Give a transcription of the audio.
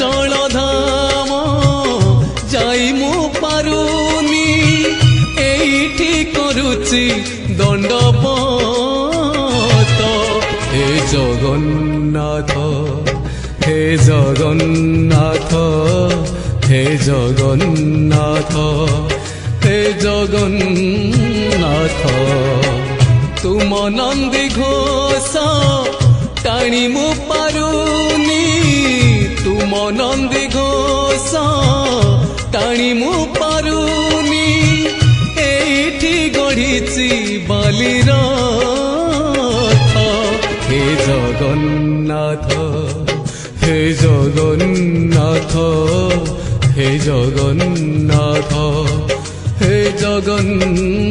চল ধাম যাই মু পারুনি এইটি করুচি দণ্ডপত হে জগন্নাথ হে জগন্নাথ হে জগন্নাথ হে জগন্নাথ তুম নন্দী ঘোষ টাণি মু পারুনি তুম নন্দী ঘোষ টাণি মু পারুনি এইটি গড়িছি বালির হে জগন্নাথ হে জগন্নাথ হে জগন্নাথ হে জগন্নাথ।